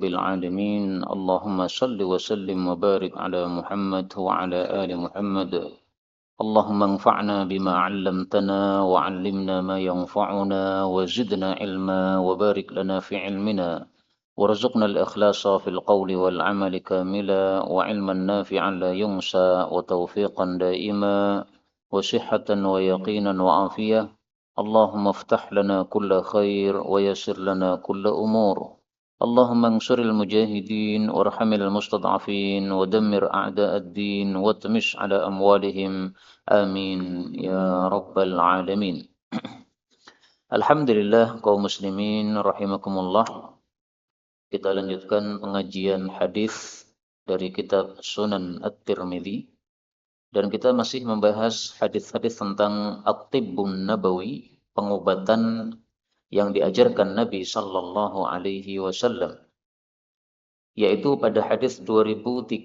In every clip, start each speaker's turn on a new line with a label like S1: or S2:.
S1: العالمين اللهم صل وسلم وبارك على محمد وعلى آل محمد اللهم انفعنا بما علمتنا وعلمنا ما ينفعنا وزدنا علما وبارك لنا في علمنا وارزقنا الإخلاص في القول والعمل كاملا وعلما نافعا لا ينسى وتوفيقا دائما وصحة ويقينا وعافية اللهم افتح لنا كل خير ويسر لنا كل أمور اللهم انصر المجاهدين وارحم المستضعفين ودمر أعداء الدين واطمس على أموالهم آمين يا رب العالمين. Alhamdulillah kaum muslimin rahimakumullah. Kita lanjutkan pengajian hadis dari kitab Sunan At-Tirmidzi dan kita masih membahas hadis-hadis tentang At-Tibbun Nabawi, pengobatan yang diajarkan Nabi sallallahu alaihi wasallam, yaitu pada hadis 2038.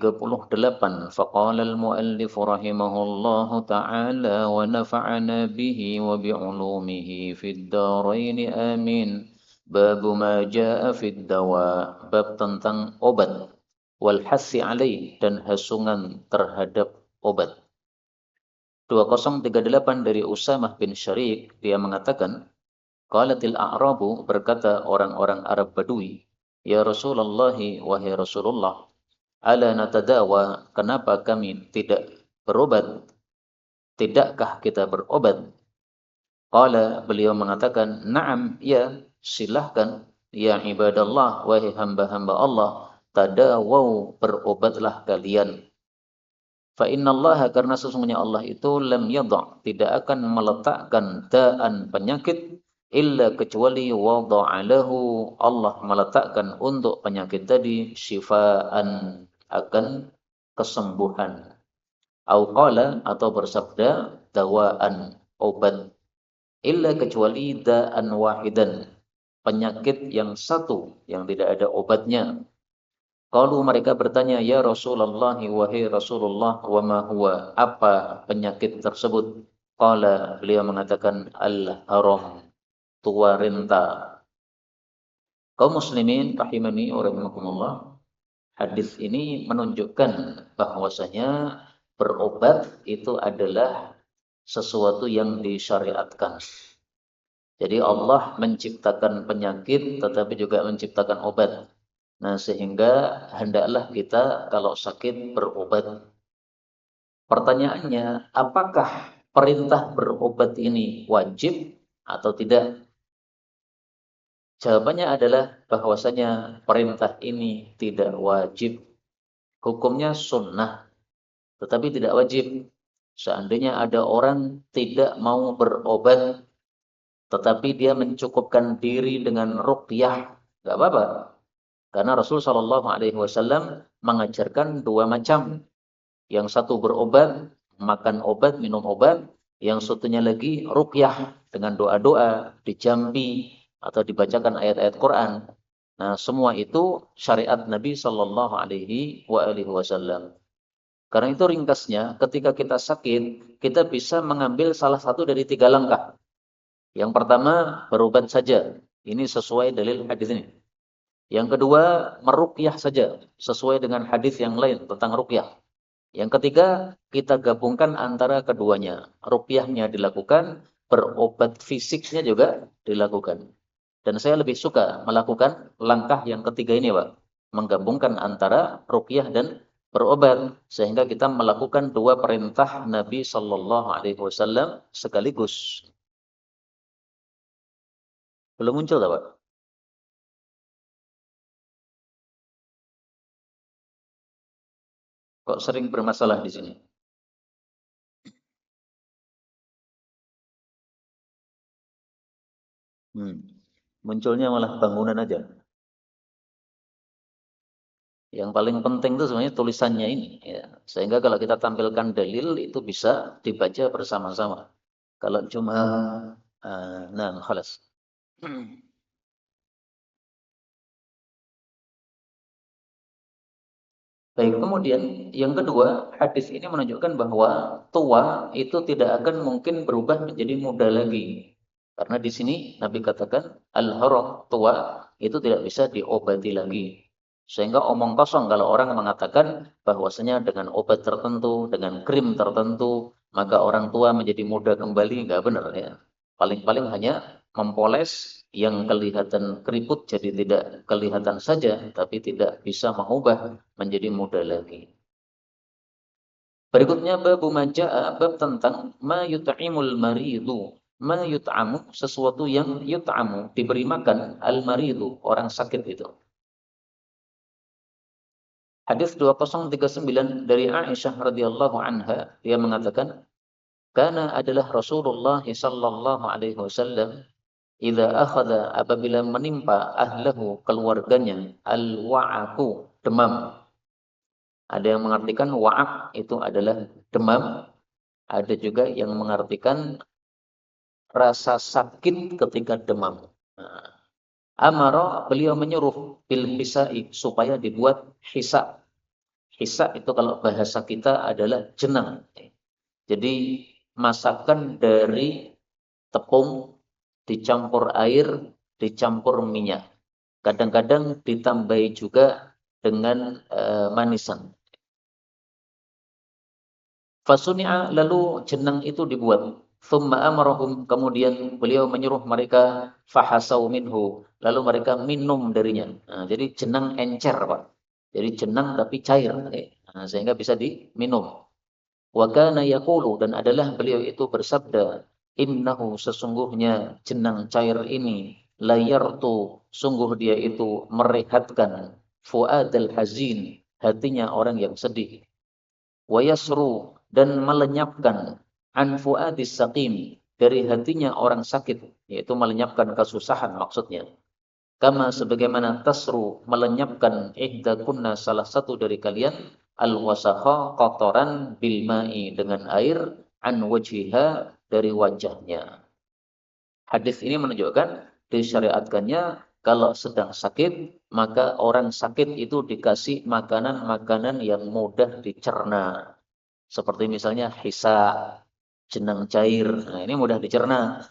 S1: Faqala al-muallif rahimahullahu ta'ala wa nafa'ana bihi wa bi'ulumihi fid dharain amin. Bab ma jaa fid dawa, bab tentang obat, wal hassi alaih, dan hasungan terhadap obat. 2038 dari Usamah bin Syariq, dia mengatakan, qalatil a'rabu, berkata orang-orang Arab Badui, ya Rasulullah, wahai Rasulullah, ala natadawa, kenapa kami tidak berobat? Tidakkah kita berobat? Qala, beliau mengatakan, na'am, ya, silahkan, ya ibadallah, wahai hamba-hamba Allah, tadawau, berobatlah kalian. Fa innallaha, karena sesungguhnya Allah itu lam yadha', tidak akan meletakkan da'an, penyakit, illa kecuali wada'alahu, Allah meletakkan untuk penyakit tadi syifaan, akan kesembuhan. Au qala, atau bersabda, dawaan, obat. Illa kecuali da'an wahidan, penyakit yang satu, yang tidak ada obatnya. Qalu, mereka bertanya, ya Rasulullah, wahai Rasulullah, wa ma huwa, apa penyakit tersebut? Qala, beliau mengatakan, al-haram, tua renta. Kaum muslimin rahimani wa rahimakumullah, hadis ini menunjukkan bahwasanya berobat itu adalah sesuatu yang disyariatkan. Jadi Allah menciptakan penyakit tetapi juga menciptakan obat. Nah, sehingga hendaklah kita kalau sakit berobat. Pertanyaannya, apakah perintah berobat ini wajib atau tidak? Jawabannya adalah bahwasanya perintah ini tidak wajib. Hukumnya sunnah, tetapi tidak wajib. Seandainya ada orang tidak mau berobat, tetapi dia mencukupkan diri dengan ruqyah, nggak apa-apa. Karena Rasul Shallallahu Alaihi Wasallam mengajarkan dua macam. Yang satu berobat, makan obat, minum obat. Yang satunya lagi ruqyah, dengan doa-doa, dijampi, atau dibacakan ayat-ayat Quran. Nah, semua itu syariat Nabi Shallallahu Alaihi Wasallam. Karena itu ringkasnya, ketika kita sakit, kita bisa mengambil salah satu dari 3 langkah. Yang pertama, berobat saja. Ini sesuai dalil hadis ini. Yang kedua, meruqyah saja, sesuai dengan hadis yang lain tentang ruqyah. Yang ketiga, kita gabungkan antara keduanya. Ruqyahnya dilakukan, berobat fisiknya juga dilakukan. Dan saya lebih suka melakukan langkah yang ketiga ini, Pak. Menggabungkan antara ruqyah dan berobat, sehingga kita melakukan 2 perintah Nabi Sallallahu Alaihi Wasallam sekaligus. Belum muncul, Pak? Kok sering bermasalah di sini? Munculnya malah bangunan aja. Yang paling penting itu sebenarnya tulisannya ini, ya. Sehingga kalau kita tampilkan dalil itu bisa dibaca bersama-sama. Kalau cuma nah, khalas. Baik, kemudian yang kedua, hadis ini menunjukkan bahwa tua itu tidak akan mungkin berubah menjadi muda lagi. Karena di sini Nabi katakan al-haram, tua itu tidak bisa diobati lagi. Sehingga omong kosong kalau orang mengatakan bahwasanya dengan obat tertentu, dengan krim tertentu, maka orang tua menjadi muda kembali, nggak benar ya. Paling-paling hanya mempoles yang kelihatan keriput jadi tidak kelihatan saja, tapi tidak bisa mengubah menjadi muda lagi. Berikutnya babu majaa, bab tentang ma yut'imul maridu. Ma yut'amu, sesuatu yang yut'amu, diberi makan al maridu, orang sakit itu. Hadis 2039 dari Aisyah radhiyallahu anha, dia mengatakan, "Kana adalah Rasulullah sallallahu alaihi wasallam idza akhadha, apabila menimpa ahlahu, keluarganya, al-wa'aku, demam." Ada yang mengartikan wa'ak itu adalah demam, ada juga yang mengartikan rasa sakit ketika demam. Nah, amara, beliau menyuruh bil hisai, supaya dibuat hisa. Hisa itu kalau bahasa kita adalah jenang. Jadi masakan dari tepung dicampur air, dicampur minyak. Kadang-kadang ditambahi juga dengan manisan. Fasuni'a, lalu jenang itu dibuat. Thumma amarahum, kemudian beliau menyuruh mereka fahasau minhu, lalu mereka minum darinya. Nah, jadi jenang encer, Pak. Jadi jenang tapi cair, nah, sehingga bisa diminum. Wa kana yaqulu, dan adalah beliau itu bersabda, innahu, sesungguhnya jenang cair ini, layartu, sungguh dia itu merehatkan, fuadal hazin, hatinya orang yang sedih, wa yasru, dan melenyapkan, an fuadis saqim, dari hatinya orang sakit, yaitu melenyapkan kesusahan maksudnya. Kama, sebagaimana tasru, melenyapkan, ihdakunna, salah satu dari kalian, al-wasakha, kotoran, bilma'i, dengan air, an wajhiha, dari wajahnya. Hadis ini menunjukkan disyariatkannya kalau sedang sakit, maka orang sakit itu dikasih makanan-makanan yang mudah dicerna. Seperti misalnya hisa, jenang cair. Nah, ini mudah dicerna.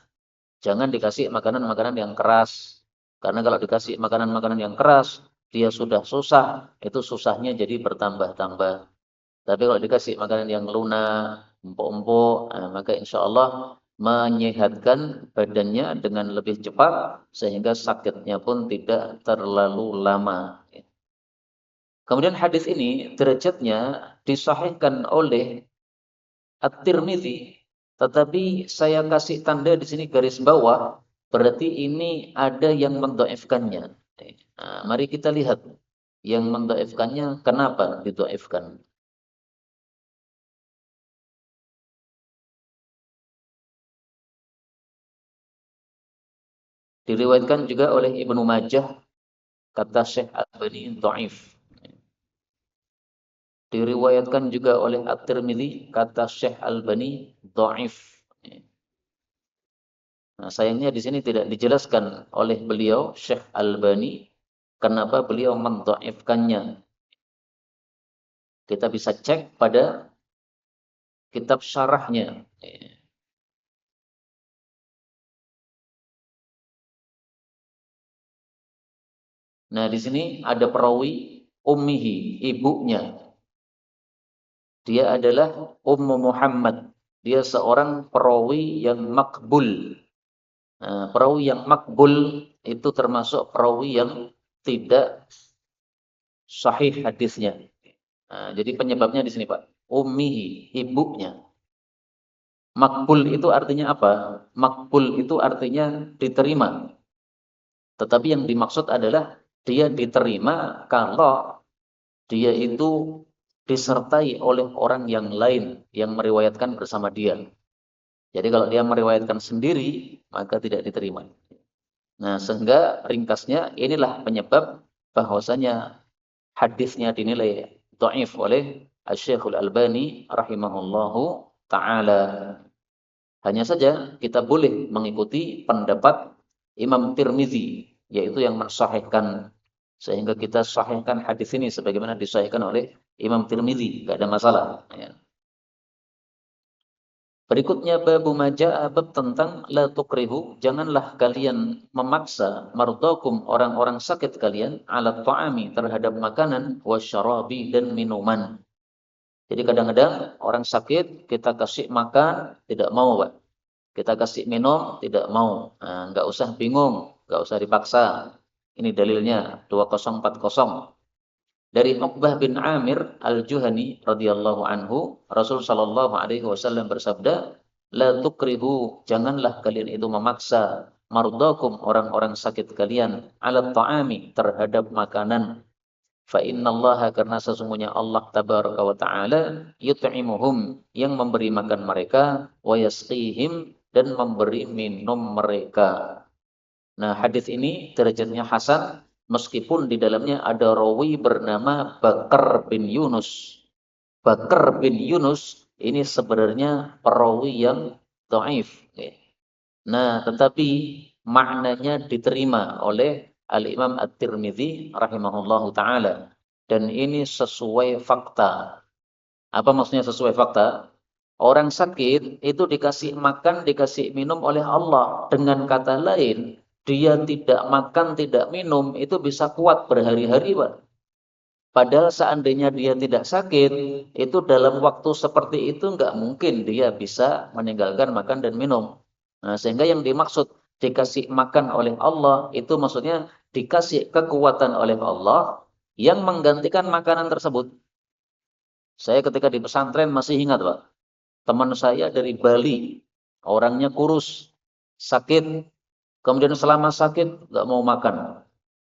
S1: Jangan dikasih makanan-makanan yang keras. Karena kalau dikasih makanan-makanan yang keras, dia sudah susah, itu susahnya jadi bertambah-tambah. Tapi kalau dikasih makanan yang lunak, empuk-empuk, nah, maka insya Allah menyehatkan badannya dengan lebih cepat, sehingga sakitnya pun tidak terlalu lama. Kemudian hadis ini derajatnya disahihkan oleh At-Tirmidzi, tetapi saya kasih tanda di sini garis bawah, berarti ini ada yang mendhaifkannya. Nah, mari kita lihat yang mendhaifkannya, kenapa didhaifkan. Diriwayatkan juga oleh Ibnu Majah, kata Syekh Al-Albani dhaif. Diriwayatkan juga oleh At-Tirmidzi, kata Syekh Al-Albani dhaif. Nah, sayangnya di sini tidak dijelaskan oleh beliau Syekh Al-Albani kenapa beliau mendhaifkannya. Kita bisa cek pada kitab syarahnya. Nah, di sini ada perawi ummihi, ibunya. Dia adalah Ummu Muhammad. Dia seorang perawi yang makbul. Nah, perawi yang makbul itu termasuk perawi yang tidak sahih hadisnya. Nah, jadi penyebabnya di sini, Pak. Ummihi, ibunya. Makbul itu artinya apa? Makbul itu artinya diterima. Tetapi yang dimaksud adalah dia diterima kalau dia itu disertai oleh orang yang lain yang meriwayatkan bersama dia. Jadi kalau dia meriwayatkan sendiri, maka tidak diterima. Nah, sehingga ringkasnya inilah penyebab bahwasanya hadisnya dinilai dhaif oleh Asy-Syaikh Al-Albani rahimahullahu taala. Hanya saja kita boleh mengikuti pendapat Imam Tirmizi, yaitu yang mensahihkan, sehingga kita sahihkan hadis ini sebagaimana disahihkan oleh Imam Tirmizi, enggak ada masalah ya. Berikutnya babu maja'a, bab tentang la tukrihu, janganlah kalian memaksa mardakum, orang-orang sakit kalian, ala ta'ami, terhadap makanan, wasyarabi, dan minuman. Jadi kadang-kadang orang sakit kita kasih makan tidak mau, Pak. Kita kasih minum tidak mau. Nah, nggak usah bingung, nggak usah dipaksa. Ini dalilnya 2040. Dari Uqbah bin Amir Al-Juhani radhiyallahu anhu, Rasul sallallahu alaihi wasallam bersabda, "La tukrihu, janganlah kalian itu memaksa mardakum, orang-orang sakit kalian, ala ta'ami, terhadap makanan. Fa innallaha, karena sesungguhnya Allah tabaraka wa taala, yut'imuhum, yang memberi makan mereka, wa yasqihim, dan memberi minum mereka." Nah, hadis ini derajatnya hasan meskipun di dalamnya ada rawi bernama Bakar bin Yunus. Bakar bin Yunus ini sebenarnya perawi yang dhaif. Nah, tetapi maknanya diterima oleh Al-Imam At-Tirmidzi rahimahullahu taala, dan ini sesuai fakta. Apa maksudnya sesuai fakta? Orang sakit itu dikasih makan, dikasih minum oleh Allah. Dengan kata lain, dia tidak makan, tidak minum, itu bisa kuat berhari-hari, Pak. Padahal seandainya dia tidak sakit, itu dalam waktu seperti itu nggak mungkin dia bisa meninggalkan makan dan minum. Nah, sehingga yang dimaksud dikasih makan oleh Allah, itu maksudnya dikasih kekuatan oleh Allah yang menggantikan makanan tersebut. Saya ketika di pesantren masih ingat, Pak. Teman saya dari Bali, orangnya kurus, sakit, kemudian selama sakit nggak mau makan.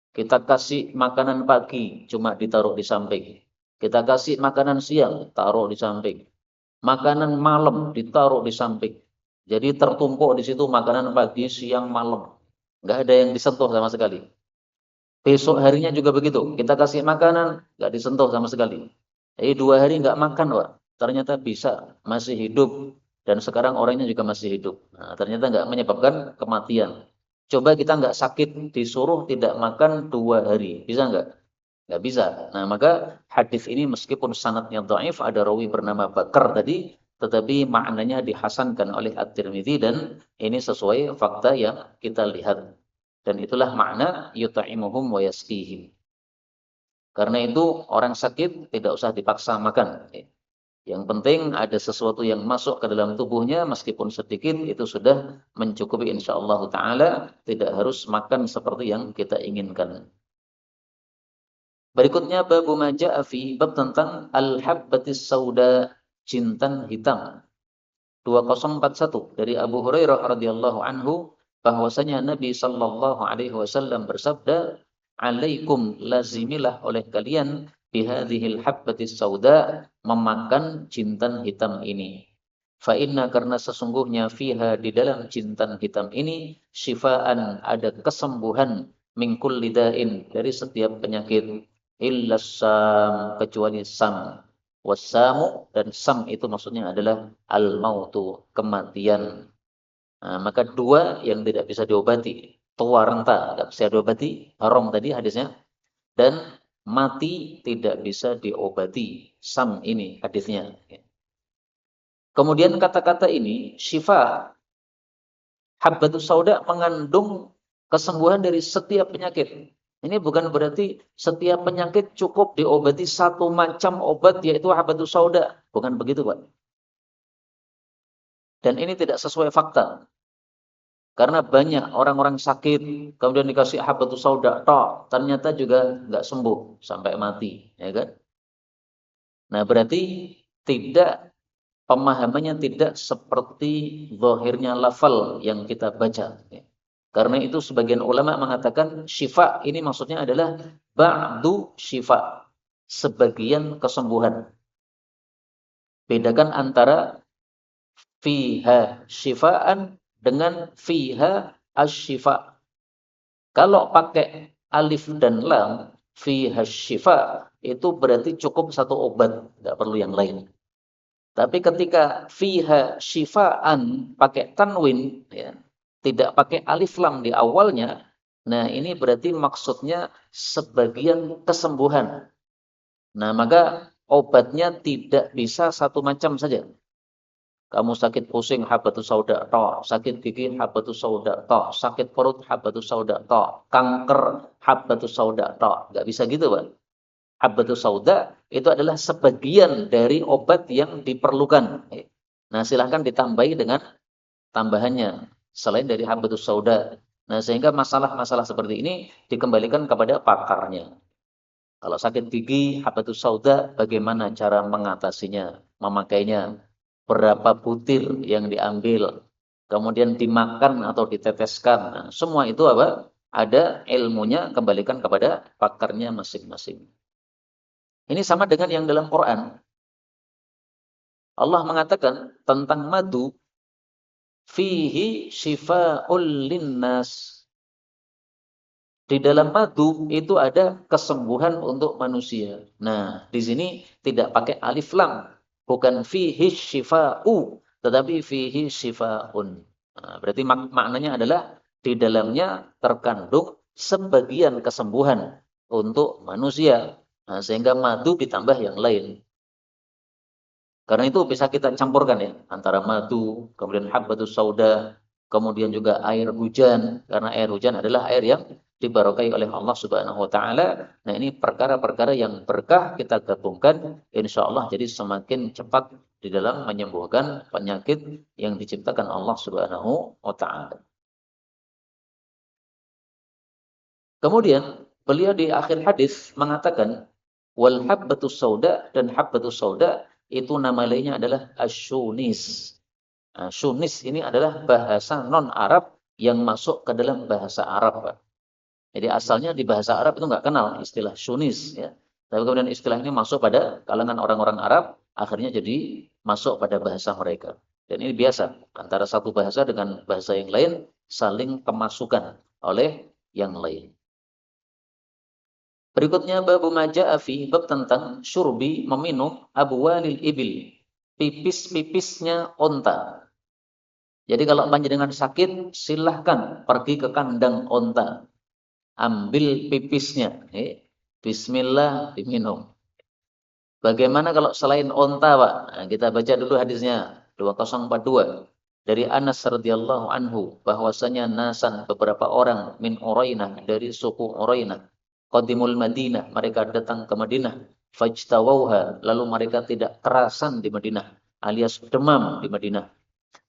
S1: Kita kasih makanan pagi, cuma ditaruh di samping. Kita kasih makanan siang, taruh di samping. Makanan malam ditaruh di samping. Jadi tertumpuk di situ makanan pagi, siang, malam. Nggak ada yang disentuh sama sekali. Besok harinya juga begitu. Kita kasih makanan, nggak disentuh sama sekali. Jadi 2 hari nggak makan, Pak. Ternyata bisa, masih hidup. Dan sekarang orangnya juga masih hidup. Nah, ternyata nggak menyebabkan kematian. Coba kita nggak sakit, disuruh tidak makan 2 hari. Bisa nggak? Nggak bisa. Nah, maka hadis ini meskipun sanadnya dhaif, ada rawi bernama Bakar tadi, tetapi maknanya dihasankan oleh At-Tirmidzi, dan ini sesuai fakta yang kita lihat. Dan itulah makna yut'imuhum wa yasqihim. Karena itu orang sakit tidak usah dipaksa makan. Yang penting ada sesuatu yang masuk ke dalam tubuhnya meskipun sedikit, itu sudah mencukupi insyaallah taala, tidak harus makan seperti yang kita inginkan. Berikutnya babu ma jaa'a fi, bab tentang al-habbatis sauda, jintan hitam. 2041 dari Abu Hurairah radhiyallahu anhu, bahwasanya Nabi sallallahu alaihi wasallam bersabda, "Alaikum, lazimilah oleh kalian, bihadhil habbatis sauda, memakan jintan hitam ini. Fa inna, karena sesungguhnya, fiha, di dalam jintan hitam ini, syifaan, ada kesembuhan, min kulli da'in, dari setiap penyakit, illa sam, kecuali sam. Wasamu, dan sam itu maksudnya adalah al-mautu, kematian. Nah, maka dua yang tidak bisa diobati, tua renta tidak bisa diobati, haram tadi hadisnya, dan mati tidak bisa diobati, sam ini hadisnya. Kemudian kata-kata ini, syifa, habbatus sauda, mengandung kesembuhan dari setiap penyakit. Ini bukan berarti setiap penyakit cukup diobati satu macam obat, yaitu habbatus sauda. Bukan begitu, Pak. Dan ini tidak sesuai fakta. Karena banyak orang-orang sakit, kemudian dikasih habbatus sauda, toh, ternyata juga nggak sembuh sampai mati, ya kan? Nah, berarti tidak, pemahamannya tidak seperti zahirnya lafal yang kita baca. Karena itu sebagian ulama mengatakan syifa ini maksudnya adalah ba'du syifa, sebagian kesembuhan. Bedakan antara fiha syifaan dengan fiha asyifa. Kalau pakai alif dan lam, fiha syifa, itu berarti cukup satu obat, nggak perlu yang lain. Tapi ketika fiha syifaan pakai tanwin, ya, tidak pakai alif lam di awalnya, nah ini berarti maksudnya sebagian kesembuhan. Nah, maka obatnya tidak bisa satu macam saja. Kamu sakit pusing, habatus sauda tok, sakit gigi, habatus sauda tok, sakit perut, habatus sauda tok, kanker, habatus sauda tok. Enggak bisa gitu, Pak. Habatus sauda itu adalah sebagian dari obat yang diperlukan. Nah, silahkan ditambahi dengan tambahannya selain dari habatus sauda. Nah, sehingga masalah-masalah seperti ini dikembalikan kepada pakarnya. Kalau sakit gigi, habatus sauda, bagaimana cara mengatasinya, memakainya, berapa butir yang diambil, kemudian dimakan atau diteteskan. Nah, semua itu apa? Ada ilmunya, kembalikan kepada pakarnya masing-masing. Ini sama dengan yang dalam Quran. Allah mengatakan tentang madu, fihi shifa'ul linnas. Di dalam madu itu ada kesembuhan untuk manusia. Nah, di sini tidak pakai alif lam, bukan fihi shifa'u, tetapi fihi shifa'un. Nah, berarti maknanya adalah di dalamnya terkandung sebagian kesembuhan untuk manusia. Nah, sehingga madu ditambah yang lain. Karena itu bisa kita campurkan ya, antara madu, kemudian habbatus sauda, kemudian juga air hujan, karena air hujan adalah air yang dibarokai oleh Allah Subhanahu wa taala. Nah, ini perkara-perkara yang berkah kita gabungkan, insya Allah jadi semakin cepat di dalam menyembuhkan penyakit yang diciptakan Allah Subhanahu wa taala. Kemudian beliau di akhir hadis mengatakan wal habbatus sauda, dan habbatus sauda itu nama lainnya adalah asyunis. Nah, syunis ini adalah bahasa non-Arab yang masuk ke dalam bahasa Arab, Pak. Jadi asalnya di bahasa Arab itu nggak kenal istilah syunis, ya. Tapi kemudian istilah ini masuk pada kalangan orang-orang Arab, akhirnya jadi masuk pada bahasa mereka. Dan ini biasa, antara satu bahasa dengan bahasa yang lain saling kemasukan oleh yang lain. Berikutnya bab maja'a fi, bab tentang syurbi, meminum abwalil ibil, pipis-pipisnya onta. Jadi kalau panjenengan sakit, silahkan pergi ke kandang onta, ambil pipisnya, bismillah, diminum. Bagaimana kalau selain onta, Pak? Nah, kita baca dulu hadisnya 2042 dari Anas radhiyallahu anhu, bahwasanya nasan, beberapa orang, min Urainah, dari suku Urainah, qadimul Madinah, mereka datang ke Madinah, fajtawauha, lalu mereka tidak kerasan di Madinah, alias demam di Madinah.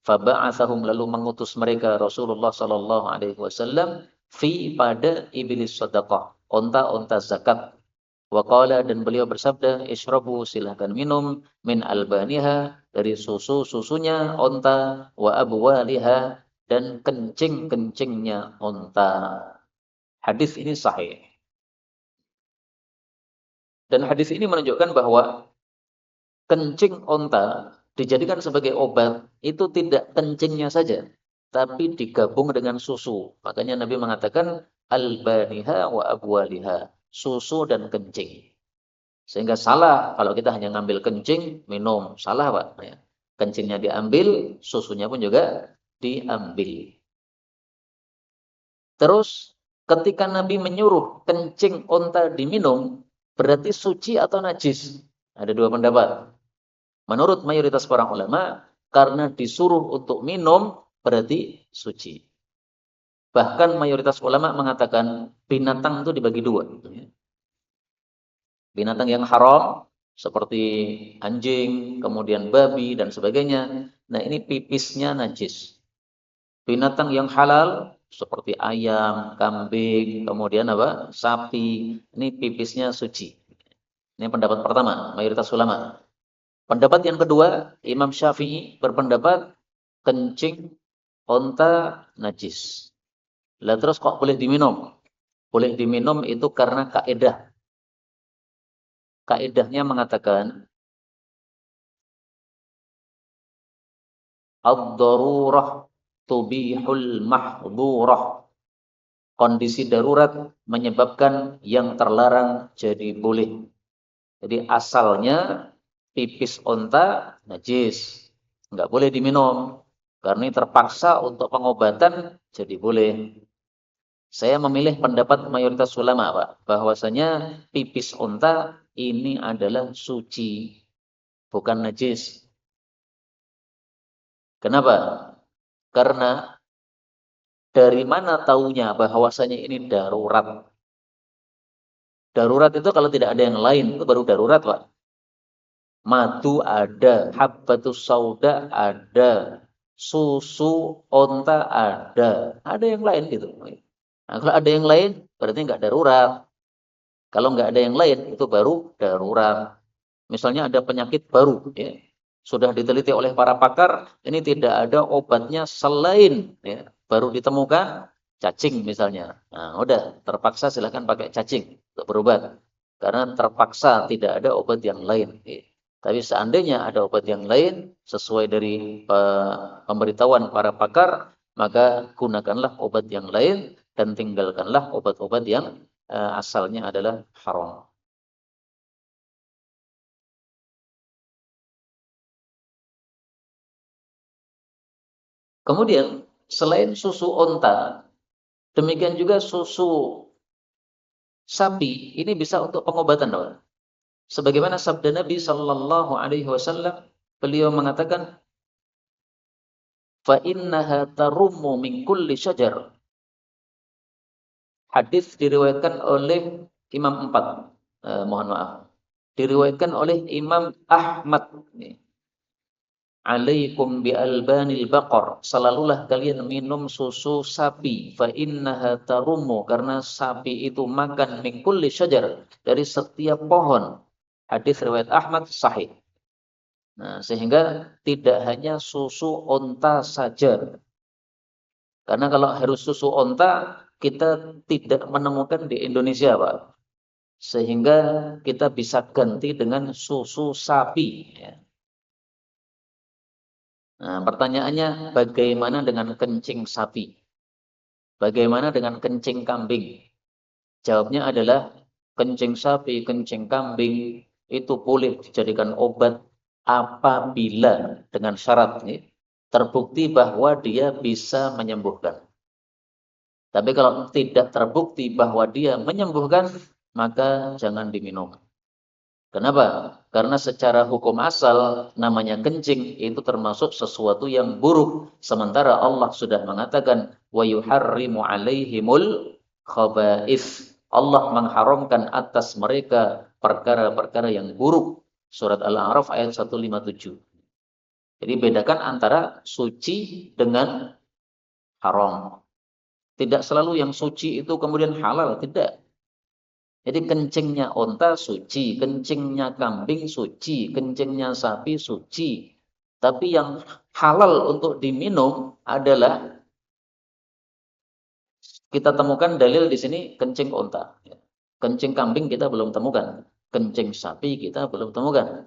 S1: Faba'athahum, lalu mengutus mereka Rasulullah sallallahu alaihi wasallam fi, pada iblis sedekah, onta-onta zakat. Waqala, dan beliau bersabda, ishrabu, silahkan minum, min albaniha, dari susu-susunya onta, wa abwaliha, dan kencing-kencingnya onta. Hadis ini sahih. Dan hadis ini menunjukkan bahwa kencing onta dijadikan sebagai obat, itu tidak kencingnya saja, tapi digabung dengan susu. Makanya Nabi mengatakan, albaniha wa abwaliha, susu dan kencing. Sehingga salah kalau kita hanya ngambil kencing, minum. Salah, Pak. Ya. Kencingnya diambil, susunya pun juga diambil. Terus ketika Nabi menyuruh kencing onta diminum, berarti suci atau najis? Ada dua pendapat. Menurut mayoritas para ulama, karena disuruh untuk minum, berarti suci. Bahkan mayoritas ulama mengatakan binatang itu dibagi dua. Binatang yang haram seperti anjing, kemudian babi dan sebagainya. Nah, ini pipisnya najis. Binatang yang halal seperti ayam, kambing, kemudian apa? Sapi, ini pipisnya suci. Ini pendapat pertama, mayoritas ulama. Pendapat yang kedua, Imam Syafi'i berpendapat kencing onta najis. Lah terus kok boleh diminum? Boleh diminum itu karena kaidah. Kaidahnya mengatakan ad-darurah tubihul mahdurah. Kondisi darurat menyebabkan yang terlarang jadi boleh. Jadi asalnya pipis onta najis, nggak boleh diminum. Karena ini terpaksa untuk pengobatan jadi boleh. Saya memilih pendapat mayoritas ulama, Pak, bahwasanya pipis onta ini adalah suci, bukan najis. Kenapa? Karena dari mana taunya bahwasanya ini darurat? Darurat itu kalau tidak ada yang lain, itu baru darurat, Pak. Madu ada, habbatus sauda ada, susu onta ada yang lain gitu. Nah, kalau ada yang lain berarti nggak darurat. Kalau nggak ada yang lain itu baru darurat. Misalnya ada penyakit baru, ya, sudah diteliti oleh para pakar, ini tidak ada obatnya selain, ya, baru ditemukan cacing misalnya. Nah, udah terpaksa silahkan pakai cacing untuk berobat, karena terpaksa tidak ada obat yang lain. Ya. Tapi seandainya ada obat yang lain sesuai dari pemberitahuan para pakar, maka gunakanlah obat yang lain dan tinggalkanlah obat-obat yang asalnya adalah haram. Kemudian selain susu onta, demikian juga susu sapi ini bisa untuk pengobatan, Pak. Sebagaimana sabda Nabi Shallallahu Alaihi Wasallam, beliau mengatakan, fa innaha tarummu min kulli syajar. Hadis diriwayatkan oleh Imam Empat. Mohon maaf. Diriwayatkan oleh Imam Ahmad. Alaikum bi albanil baqar. Selalulah kalian minum susu sapi. Fa innaha tarumu. Karena sapi itu makan min kulli syajar. Dari setiap pohon. Hadis riwayat Ahmad sahih. Nah, sehingga tidak hanya susu onta saja. Karena kalau harus susu onta, kita tidak menemukan di Indonesia, Pak. Sehingga kita bisa ganti dengan susu sapi. Ya. Nah, pertanyaannya bagaimana dengan kencing sapi? Bagaimana dengan kencing kambing? Jawabnya adalah kencing sapi, kencing kambing itu boleh dijadikan obat apabila dengan syarat nih, terbukti bahwa dia bisa menyembuhkan. Tapi kalau tidak terbukti bahwa dia menyembuhkan, maka jangan diminum. Kenapa? Karena secara hukum asal namanya kencing itu termasuk sesuatu yang buruk. Sementara Allah sudah mengatakan wa yuharrimu alaihimul khaba'ith. Allah mengharamkan atas mereka perkara-perkara yang buruk. Surat Al-A'raf ayat 157. Jadi bedakan antara suci dengan haram. Tidak selalu yang suci itu kemudian halal, tidak. Jadi kencingnya onta suci, kencingnya kambing suci, kencingnya sapi suci. Tapi yang halal untuk diminum adalah kita temukan dalil di sini kencing onta. Kencing kambing kita belum temukan, kencing sapi kita belum temukan.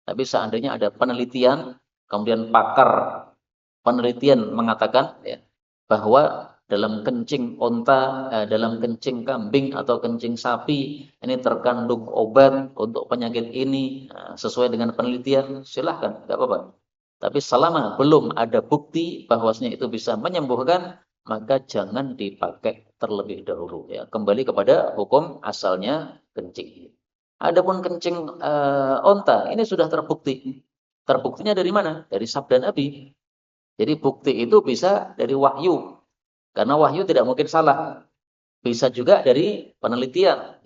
S1: Tapi seandainya ada penelitian, kemudian pakar penelitian mengatakan, ya, bahwa dalam kencing onta, dalam kencing kambing atau kencing sapi ini terkandung obat untuk penyakit ini, sesuai dengan penelitian, silahkan, nggak apa-apa. Tapi selama belum ada bukti bahwasanya itu bisa menyembuhkan, maka jangan dipakai terlebih dahulu. Ya, kembali kepada hukum asalnya kencing. Adapun kencing onta ini sudah terbukti. Terbuktinya dari mana? Dari sabda Nabi. Jadi bukti itu bisa dari wahyu. Karena wahyu tidak mungkin salah. Bisa juga dari penelitian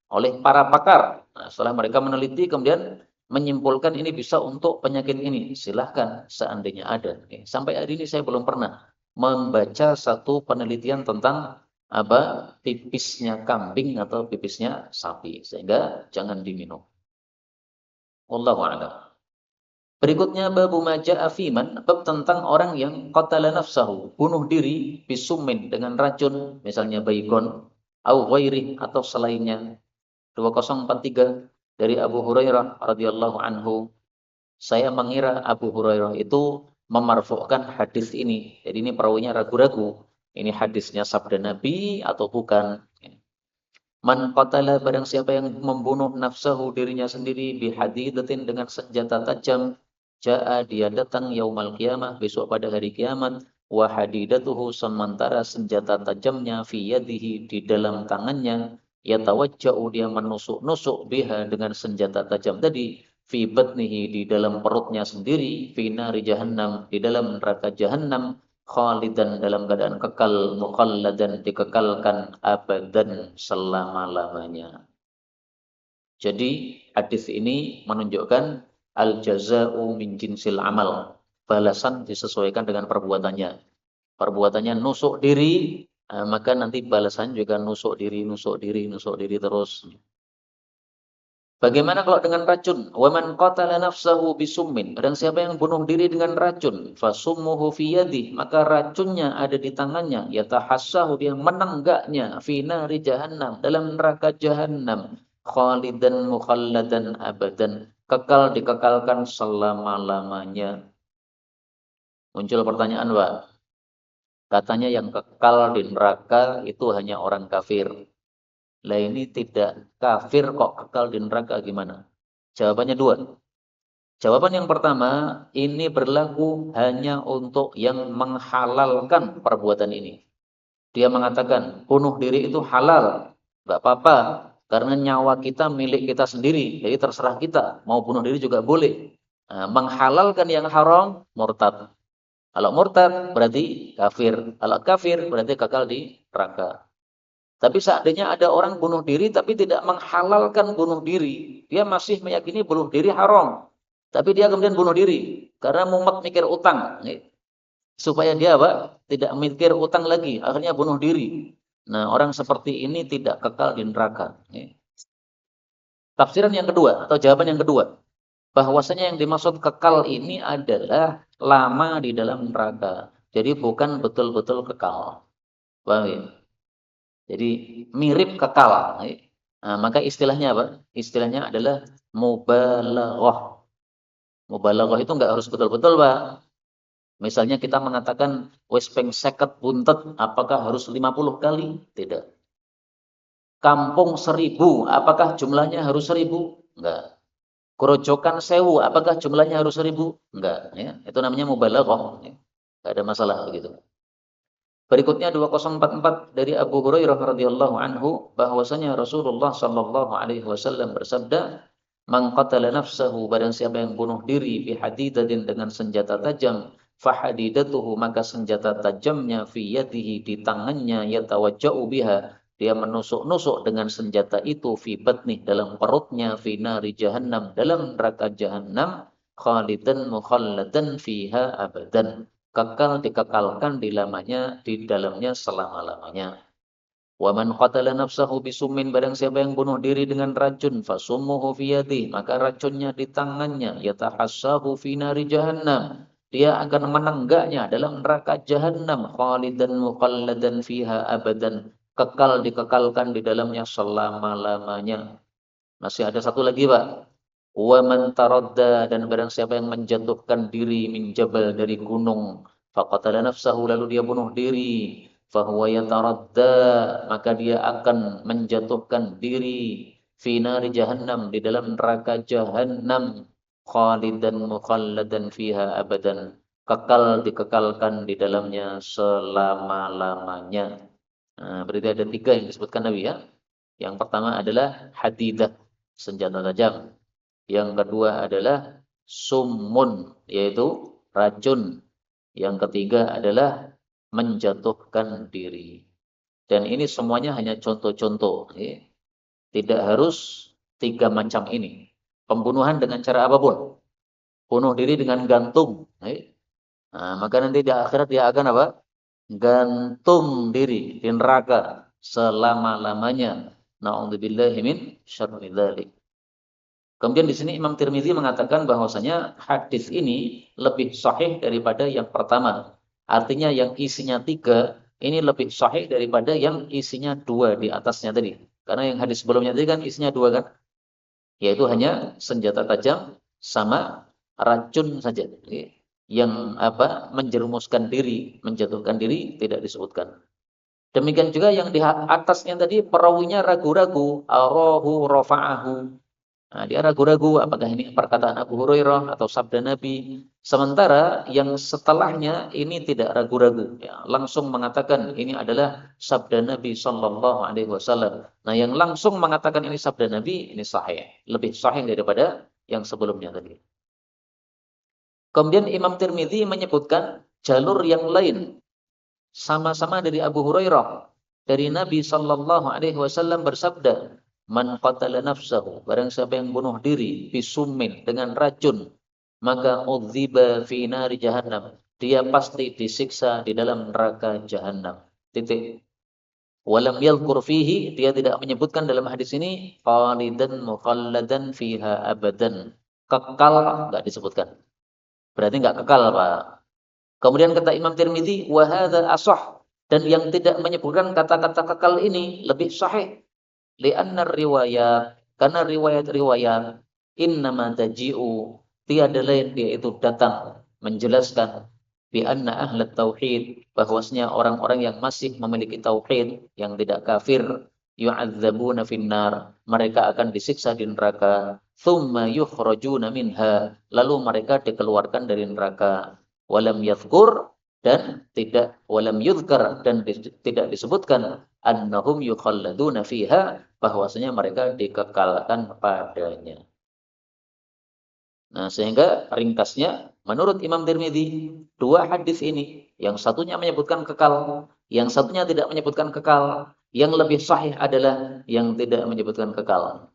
S1: oleh para pakar. Nah, setelah mereka meneliti kemudian menyimpulkan ini bisa untuk penyakit ini. Silahkan seandainya ada. Sampai hari ini saya belum pernah membaca satu penelitian tentang apa pipisnya kambing atau pipisnya sapi. Sehingga jangan diminum. Wallahu a'lam. Berikutnya babu maja'a fiman, bab tentang orang yang qatala nafsahu, bunuh diri bisumin dengan racun, misalnya baygon, au ghairi atau selainnya. 2043 dari Abu Hurairah radhiyallahu anhu. Saya mengira Abu Hurairah itu memarfu'kan hadis ini. Jadi ini perawinya ragu-ragu. Ini hadisnya sabda Nabi atau bukan? Man qatala barang siapa yang membunuh nafsahu dirinya sendiri bihadidatin dengan senjata tajam, jaa dia datang yaumal qiyamah besok pada hari kiamat, wa hadidatuhu sementara senjata tajamnya fi yadihi di dalam tangannya, yatawajja'u dia menusuk-nusuk biha dengan senjata tajam tadi, fi batnihi di dalam perutnya sendiri, fi nari jahannam di dalam neraka jahannam, khalidan dalam keadaan kekal, mukhalladan dikekalkan, abadan selama-lamanya. Jadi hadis ini menunjukkan al jaza'u min jinsil amal. Balasan disesuaikan dengan perbuatannya. Perbuatannya nusuk diri, maka nanti balasan juga nusuk diri, nusuk diri, nusuk diri terus. Bagaimana kalau dengan racun? Wa man qatala nafsahu bisummin. Dan siapa yang bunuh diri dengan racun, fasummuhu fi yadihi, maka racunnya ada di tangannya, yatahassahu, dia menenggaknya, fi nari jahannam, dalam neraka jahannam, khalidan mukhalladan abadan, kekal dikekalkan selama-lamanya. Muncul pertanyaan, Pak. Katanya yang kekal di neraka itu hanya orang kafir. Lah ini tidak kafir kok kekal di neraka gimana? Jawabannya dua. Jawaban yang pertama, ini berlaku hanya untuk yang menghalalkan perbuatan ini. Dia mengatakan, bunuh diri itu halal. Enggak apa-apa, karena nyawa kita milik kita sendiri. Jadi terserah kita, mau bunuh diri juga boleh. Nah, menghalalkan yang haram, murtad. Kalau murtad berarti kafir. Kalau kafir berarti kekal di neraka. Tapi seandainya ada orang bunuh diri tapi tidak menghalalkan bunuh diri, dia masih meyakini bunuh diri haram. Tapi dia kemudian bunuh diri karena mumet mikir utang, supaya dia apa? Tidak mikir utang lagi, akhirnya bunuh diri. Nah, orang seperti ini tidak kekal di neraka. Tafsiran yang kedua atau jawaban yang kedua, bahwasanya yang dimaksud kekal ini adalah lama di dalam neraka. Jadi bukan betul-betul kekal. Paham ya? Jadi mirip kekal. Nah, maka istilahnya apa? Istilahnya adalah mubalaghah. Mubalaghah itu enggak harus betul-betul, Pak. Misalnya kita mengatakan wis ping 50 buntet, apakah harus 50 kali? Tidak. Kampung 1000, apakah jumlahnya harus 1000? Enggak. Kerojokan 1000, apakah jumlahnya harus 1000? Enggak, ya. Itu namanya mubalaghah, ya. Enggak ada masalah begitu. Berikutnya 2044 dari Abu Hurairah radhiyallahu anhu, bahwasanya Rasulullah sallallahu alaihi wasallam bersabda, "Man qatala nafsahu, barang siapa yang bunuh diri bi hadidatin, dengan senjata tajam, fahadidatuhu, maka senjata tajamnya fi yadihi, di tangannya, yatawajja'u biha, dia menusuk-nusuk dengan senjata itu, fi batnih, dalam perutnya, fi nari jahannam, dalam neraka jahannam, khalidan mukhalladan fiha abadan, kekal dikekalkan di dalamnya selama-lamanya. Wa man qatala nafsahu bisummin, barang siapa yang bunuh diri dengan racun, fasummuhu fi yadihi, maka racunnya di tangannya, yatahassahu fi nari jahannam, dia akan menenggaknya dalam neraka jahannam, khalidan mukhalladan fiha abadan, kekal dikekalkan di dalamnya selama-lamanya. Masih ada satu lagi, Pak. Wa man taradda, dan barang siapa yang menjatuhkan diri, min jabal, dari gunung, faqatala nafsahu, lalu dia bunuh diri, fahuwa yataradda, maka dia akan menjatuhkan diri, fi nari jahannam, di dalam neraka jahannam, khalidan mukhalladan fiha abadan, kekal dikekalkan di dalamnya selama-lamanya. Nah, berarti ada tiga yang disebutkan Nabi, ya. Yang pertama adalah hadidah, senjata tajam. Yang kedua adalah summun, yaitu racun. Yang ketiga adalah menjatuhkan diri. Dan ini semuanya hanya contoh-contoh. Tidak harus tiga macam ini. Pembunuhan dengan cara apapun. Bunuh diri dengan gantung. Nah, maka nanti di akhirat dia akan apa? Gantung diri di neraka selama-lamanya. Na'udzubillahi min syarri dzalik. Kemudian di sini Imam Tirmizi mengatakan bahwasanya hadis ini lebih sahih daripada yang pertama. Artinya yang isinya 3 ini lebih sahih daripada yang isinya 2 di atasnya tadi. Karena yang hadis sebelumnya tadi kan isinya 2 kan, yaitu hanya senjata tajam sama racun saja. Yang menjerumuskan diri, menjatuhkan diri tidak disebutkan. Demikian juga yang di atasnya tadi perawinya ragu-ragu, arahu rafa'ahu. Nah, dia ragu-ragu apakah ini perkataan Abu Hurairah atau sabda Nabi. Sementara yang setelahnya ini tidak ragu-ragu, ya, langsung mengatakan ini adalah sabda Nabi sallallahu alaihi wasallam. Nah, yang langsung mengatakan ini sabda Nabi ini sahih, lebih sahih daripada yang sebelumnya tadi. Kemudian Imam Tirmidzi menyebutkan jalur yang lain sama-sama dari Abu Hurairah, dari Nabi sallallahu alaihi wasallam bersabda, "Man qatala nafsahu," barang siapa yang bunuh diri bisummin, dengan racun, maka udziba fi nari jahannam, dia pasti disiksa di dalam neraka jahanam. Titik. Walam yadhkur fihi, dia tidak menyebutkan dalam hadis ini khalidan mukhalladan fiha abadan. Kekal enggak disebutkan. Berarti enggak kekal, Pak. Kemudian kata Imam Tirmidzi, wa hadza ashah, dan yang tidak menyebutkan kata-kata kekal ini lebih sahih. Li'anna riwayat, karena riwayat-riwayat innama taji'u, tiada lain yaitu datang menjelaskan bi anna ahlat tauhid, bahwasanya orang-orang yang masih memiliki tauhid, yang tidak kafir, yu'adzabuna finnar, mereka akan disiksa di neraka, thumma yukhrajuna minha, lalu mereka dikeluarkan dari neraka. Walam yadhkur, dan tidak walam yudhkar, dan tidak disebutkan annahum yukhalladuna fiha, bahwasanya mereka dikekalkan padanya. Nah, sehingga ringkasnya menurut Imam Tirmidzi, dua hadis ini, yang satunya menyebutkan kekal, yang satunya tidak menyebutkan kekal, yang lebih sahih adalah yang tidak menyebutkan kekal.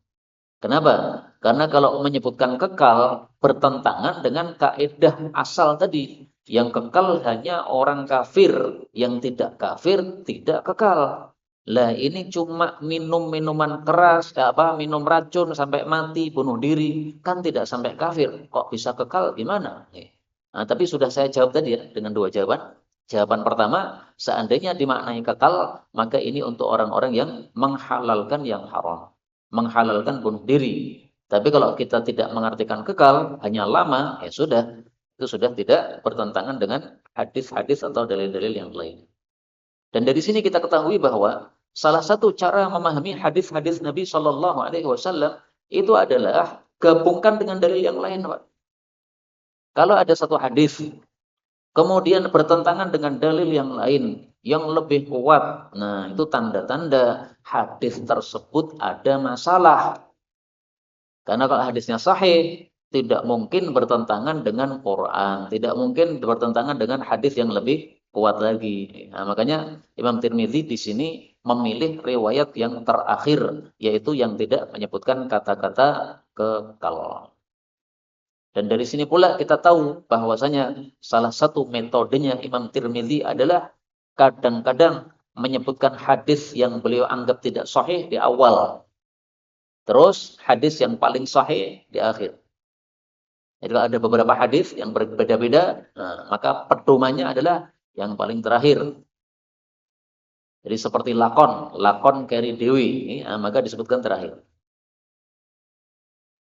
S1: Kenapa? Karena kalau menyebutkan kekal bertentangan dengan kaidah asal tadi, yang kekal hanya orang kafir, yang tidak kafir tidak kekal. Lah ini cuma minum minuman keras, minum racun sampai mati, bunuh diri, kan tidak sampai kafir. Kok bisa kekal? Gimana? Nah, tapi sudah saya jawab tadi ya dengan dua jawaban. Jawaban pertama, seandainya dimaknai kekal, maka ini untuk orang-orang yang menghalalkan yang haram, menghalalkan bunuh diri. Tapi kalau kita tidak mengartikan kekal, hanya lama, ya sudah, itu sudah tidak bertentangan dengan hadis-hadis atau dalil-dalil yang lain. Dan dari sini kita ketahui bahwa salah satu cara memahami hadis-hadis Nabi Shallallahu Alaihi Wasallam itu adalah gabungkan dengan dalil yang lain, Pak. Kalau ada satu hadis, kemudian bertentangan dengan dalil yang lain yang lebih kuat, nah itu tanda-tanda hadis tersebut ada masalah. Karena kalau hadisnya sahih, tidak mungkin bertentangan dengan Quran, tidak mungkin bertentangan dengan hadis yang lebih kuat lagi. Nah, makanya Imam Tirmidzi di sini memilih riwayat yang terakhir, yaitu yang tidak menyebutkan kata-kata kekal. Dan dari sini pula kita tahu bahwasanya salah satu metodenya Imam Tirmidzi adalah kadang-kadang menyebutkan hadis yang beliau anggap tidak sahih di awal. Terus hadis yang paling sahih di akhir. Jadi kalau ada beberapa hadis yang berbeda-beda, nah, maka pedomannya adalah yang paling terakhir. Jadi seperti lakon keri dewi, maka disebutkan terakhir.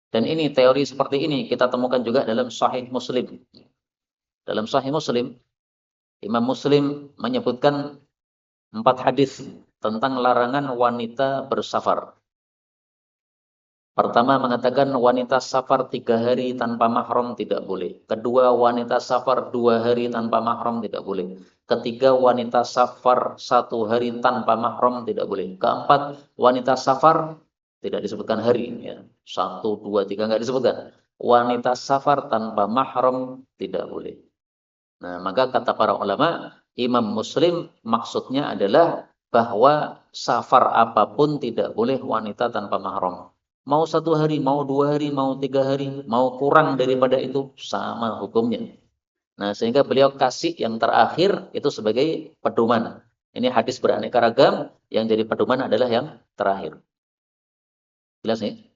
S1: Dan ini teori seperti ini kita temukan juga dalam Sahih Muslim. Dalam Sahih Muslim, Imam Muslim menyebutkan 4 hadis tentang larangan wanita bersafar. Pertama mengatakan wanita safar 3 hari tanpa mahram tidak boleh. Kedua, wanita safar 2 hari tanpa mahram tidak boleh. Ketiga, wanita safar 1 hari tanpa mahram tidak boleh. Keempat, wanita safar tidak disebutkan hari, ya. 1, 2, 3 enggak disebutkan. Wanita safar tanpa mahram tidak boleh. Nah, maka kata para ulama, Imam Muslim maksudnya adalah bahwa safar apapun tidak boleh wanita tanpa mahram. Mau 1 hari, mau 2 hari, mau 3 hari, mau kurang daripada itu, sama hukumnya. Nah, sehingga beliau kasih yang terakhir itu sebagai pedoman. Ini hadis beraneka ragam, yang jadi pedoman adalah yang terakhir. Jelas nih?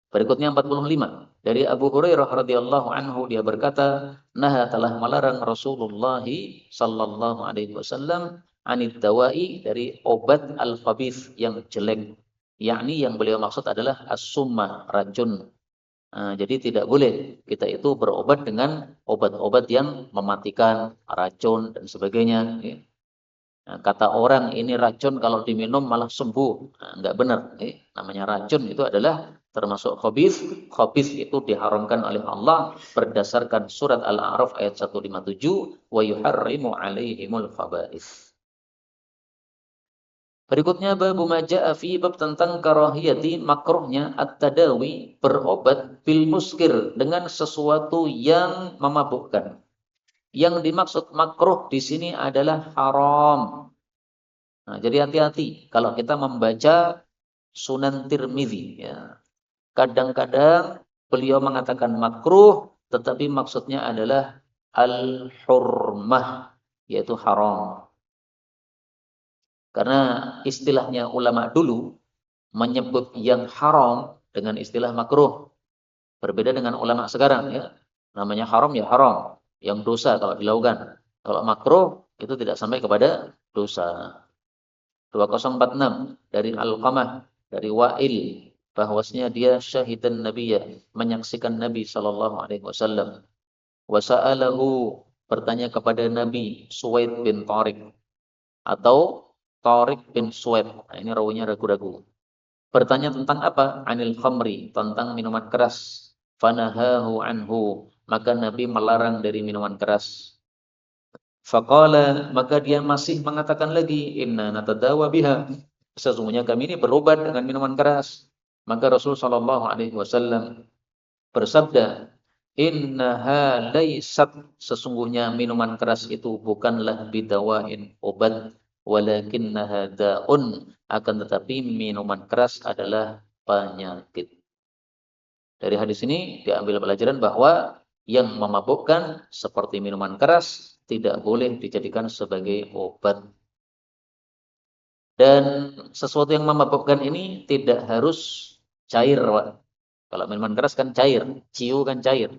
S1: Berikutnya 45. Dari Abu Hurairah radhiyallahu anhu, dia berkata, "Naha, telah melarang Rasulullah sallallahu alaihi wasallam anid dawai, dari obat al-khabith yang jelek." Yakni yang beliau maksud adalah as-summa, racun. Nah, jadi tidak boleh kita itu berobat dengan obat-obat yang mematikan, racun dan sebagainya. Nah, kata orang ini racun kalau diminum malah sembuh. Nah, enggak benar. Namanya racun itu adalah termasuk khabith. Khabith itu diharamkan oleh Allah berdasarkan surat Al-A'raf ayat 157, wa yuharrimu alaihimul khaba'ith. Berikutnya bab maja'a fi bab tentang karahiyati makruhnya at-tadawi berobat bil muskir dengan sesuatu yang memabukkan. Yang dimaksud makruh di sini adalah haram. Nah, jadi hati-hati kalau kita membaca Sunan Tirmidzi ya. Kadang-kadang beliau mengatakan makruh tetapi maksudnya adalah al-hurmah yaitu haram. Karena istilahnya ulama dulu menyebut yang haram dengan istilah makruh. Berbeda dengan ulama sekarang ya. Namanya haram ya haram, yang dosa kalau dilakukan. Kalau makruh itu tidak sampai kepada dosa. 2046 dari Alqamah dari Wa'il bahwasanya dia syahidan nabiyya menyaksikan Nabi sallallahu alaihi wasallam. Wa sa'alahu bertanya kepada Nabi Suwaid bin Tariq atau Tariq bin Suwaid. Nah, ini rawinya ragu-ragu. Bertanya tentang apa? Anil khamri, tentang minuman keras. Fanahahu anhu, maka Nabi melarang dari minuman keras. Faqala, maka dia masih mengatakan lagi, inna natadawa biha. Sesungguhnya kami ini berobat dengan minuman keras. Maka Rasul sallallahu alaihi wasallam bersabda, innaha laysat, sesungguhnya minuman keras itu bukanlah bidawain obat, walakinnaha da'un, akan tetapi minuman keras adalah penyakit. Dari hadis ini diambil pelajaran bahwa yang memabukkan seperti minuman keras tidak boleh dijadikan sebagai obat. Dan sesuatu yang memabukkan ini tidak harus cair, Pak. Kalau minuman keras kan cair, ciu kan cair.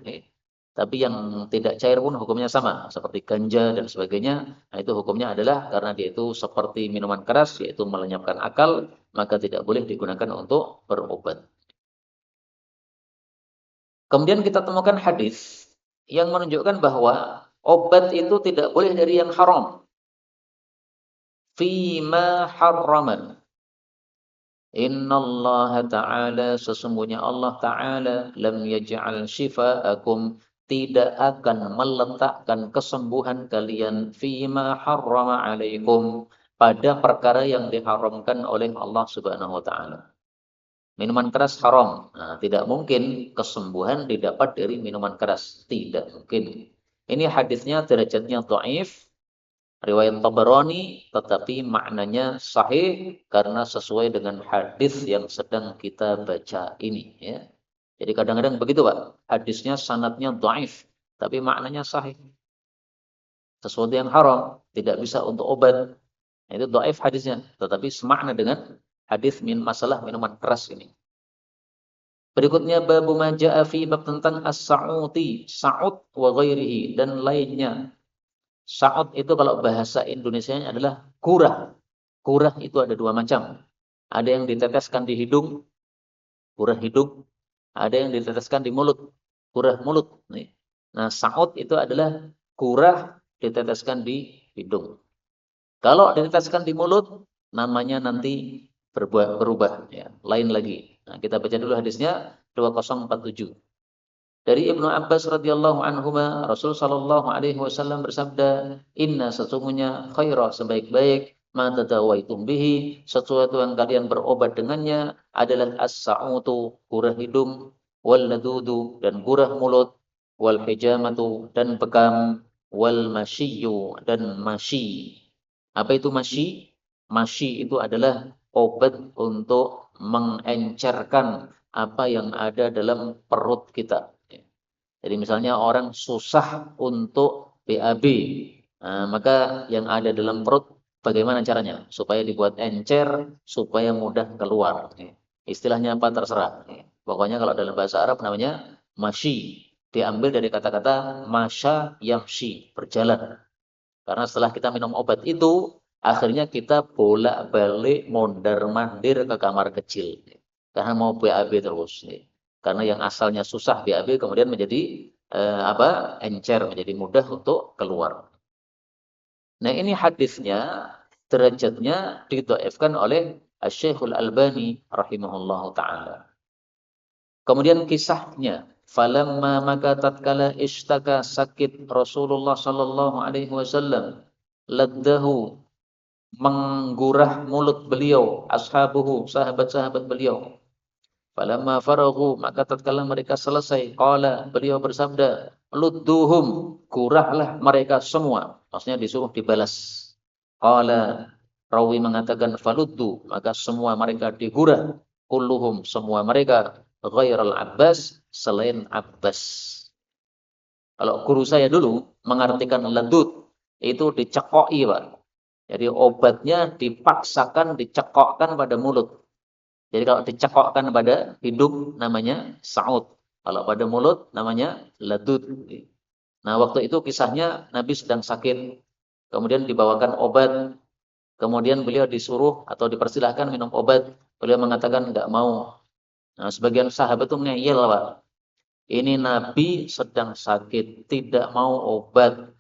S1: Tapi yang tidak cair pun hukumnya sama, seperti ganja dan sebagainya. Nah, itu hukumnya adalah karena dia itu seperti minuman keras, yaitu melenyapkan akal, maka tidak boleh digunakan untuk berobat. Kemudian kita temukan hadis yang menunjukkan bahwa obat itu tidak boleh dari yang haram. Fima harrama. Innallaha ta'ala, sesungguhnya Allah Ta'ala lam yaj'al shifa'akum, tidak akan meletakkan kesembuhan kalian fima harrama alaikum, pada perkara yang diharamkan oleh Allah Subhanahu wa taala. Minuman keras haram. Nah, tidak mungkin kesembuhan didapat dari minuman keras. Tidak mungkin. Ini hadisnya derajatnya dhaif, riwayat Tabarani, tetapi maknanya sahih karena sesuai dengan hadis yang sedang kita baca ini. Ya. Jadi kadang-kadang begitu Pak. Hadisnya sanadnya dhaif, tapi maknanya sahih. Sesuatu yang haram, tidak bisa untuk obat. Nah, itu dhaif hadisnya, tetapi semakna dengan hadis masalah minuman keras ini. Berikutnya bab maja'a fi bab tentang as-sa'uti, sa'ud wa ghairihi dan lainnya. Sa'ud itu kalau bahasa Indonesianya adalah kurah. Kurah itu ada dua macam. Ada yang diteteskan di hidung, kurah hidung. Ada yang diteteskan di mulut, kurah mulut. Nah, sa'ud itu adalah kurah diteteskan di hidung. Kalau diteteskan di mulut, namanya nanti berubah ya, lain lagi. Nah, kita baca dulu hadisnya 2047. Dari Ibnu Abbas radhiyallahu anhuma, Rasul sallallahu alaihi wasallam bersabda, "Inna, sesungguhnya khaira, sebaik-baik ma tadawaitum bihi, sesuatu yang kalian berobat dengannya adalah as-sa'utu, gurah hidung, wal ladudu dan gurah mulut, wal hijamatu dan bekam, wal masyiyu dan masyi." Apa itu masyi? Masyi itu adalah obat untuk mengencerkan apa yang ada dalam perut kita. Jadi misalnya orang susah untuk BAB, nah, maka yang ada dalam perut bagaimana caranya? Supaya dibuat encer, supaya mudah keluar. Istilahnya apa terserah. Pokoknya kalau dalam bahasa Arab namanya masyi. Diambil dari kata-kata masya yamshi, berjalan. Karena setelah kita minum obat itu, akhirnya kita bolak-balik mondar-mandir ke kamar kecil. Karena mau BAB terus. Karena yang asalnya susah BAB kemudian menjadi encer, menjadi mudah untuk keluar. Nah, ini hadisnya derajatnya didhaifkan oleh Asy-Syaikh Al-Albani rahimahullahu taala. Kemudian kisahnya, falamma maka tatkala ishtaka sakit Rasulullah sallallahu alaihi wasallam laddahu, menggurah mulut beliau, ashabuhu, sahabat-sahabat beliau. Falamma faraghu, maka tatkala mereka selesai, qala, beliau bersabda, ludduhum, gurahlah mereka semua. Maksudnya disuruh dibalas. Qala, rawi mengatakan faluddu, maka semua mereka digurah. Kulluhum, semua mereka, ghairal Abbas, selain Abbas. Kalau guru saya dulu mengartikan ledut, itu dicekoi, Pak. Jadi obatnya dipaksakan, dicekokkan pada mulut. Jadi kalau dicekokkan pada hidung namanya sa'ud. Kalau pada mulut namanya ladud. Nah, waktu itu kisahnya Nabi sedang sakit. Kemudian dibawakan obat. Kemudian beliau disuruh atau dipersilahkan minum obat. Beliau mengatakan enggak mau. Nah, sebagian sahabat itu ngeyel, Pak. Ini Nabi sedang sakit, tidak mau obat.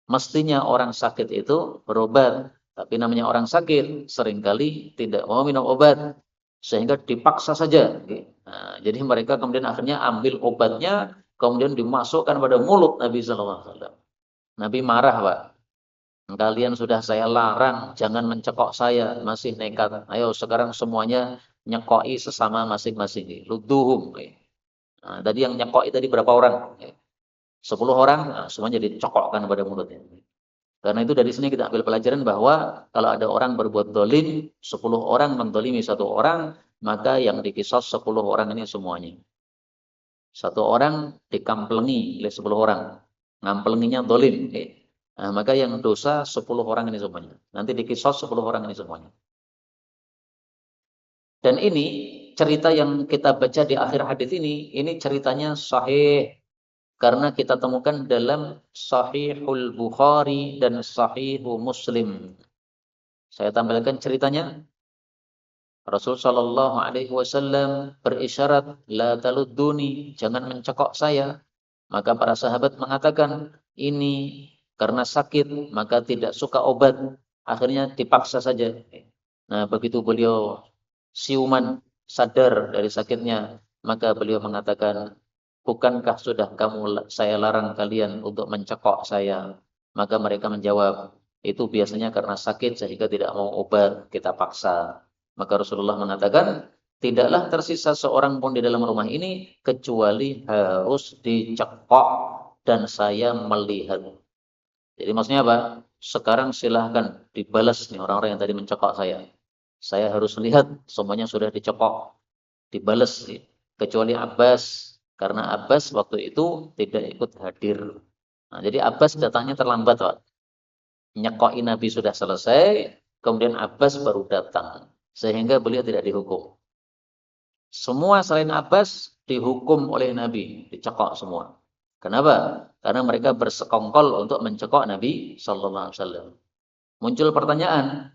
S1: Mestinya orang sakit itu berobat. Tapi namanya orang sakit, seringkali tidak mau minum obat. Sehingga dipaksa saja. Nah, jadi mereka kemudian akhirnya ambil obatnya, kemudian dimasukkan pada mulut Nabi SAW. Nabi marah, Pak. Kalian sudah saya larang, jangan mencekok saya, masih nekat. Ayo sekarang semuanya nyekoi sesama masing-masing. Luduhum. Nah, tadi yang nyekoi tadi berapa orang? 10 orang, nah, semuanya dicokokkan pada mulutnya. Karena itu dari sini kita ambil pelajaran bahwa kalau ada orang berbuat dolim, 10 orang mendolimi satu orang, maka yang dikisos 10 orang ini semuanya. Satu orang dikamplengi oleh 10 orang. Ngamplenginya dolim. Nah, maka yang dosa 10 orang ini semuanya. Nanti dikisos 10 orang ini semuanya. Dan ini cerita yang kita baca di akhir hadis ini ceritanya sahih. Karena kita temukan dalam Sahihul Bukhari dan Sahihu Muslim. Saya tampilkan ceritanya. Rasul Shallallahu Alaihi Wasallam berisyarat, la taludduni, jangan mencekok saya. Maka para sahabat mengatakan, ini karena sakit, maka tidak suka obat. Akhirnya dipaksa saja. Nah, begitu beliau siuman, sadar dari sakitnya, maka beliau mengatakan, bukankah sudah saya larang kalian untuk mencekok saya? Maka mereka menjawab, itu biasanya karena sakit sehingga tidak mau obat, kita paksa. Maka Rasulullah mengatakan, tidaklah tersisa seorang pun di dalam rumah ini kecuali harus dicekok dan saya melihat. Jadi maksudnya apa? Sekarang silahkan dibalas nih orang-orang yang tadi mencekok saya. Saya harus lihat semuanya sudah dicekok, dibalas nih. Kecuali Abbas, karena Abbas waktu itu tidak ikut hadir. Nah, jadi Abbas datangnya terlambat, Pak. Nyekoki Nabi sudah selesai, kemudian Abbas baru datang. Sehingga beliau tidak dihukum. Semua selain Abbas dihukum oleh Nabi, dicekok semua. Kenapa? Karena mereka bersekongkol untuk mencekok Nabi Sallallahu Alaihi Wasallam. Muncul pertanyaan,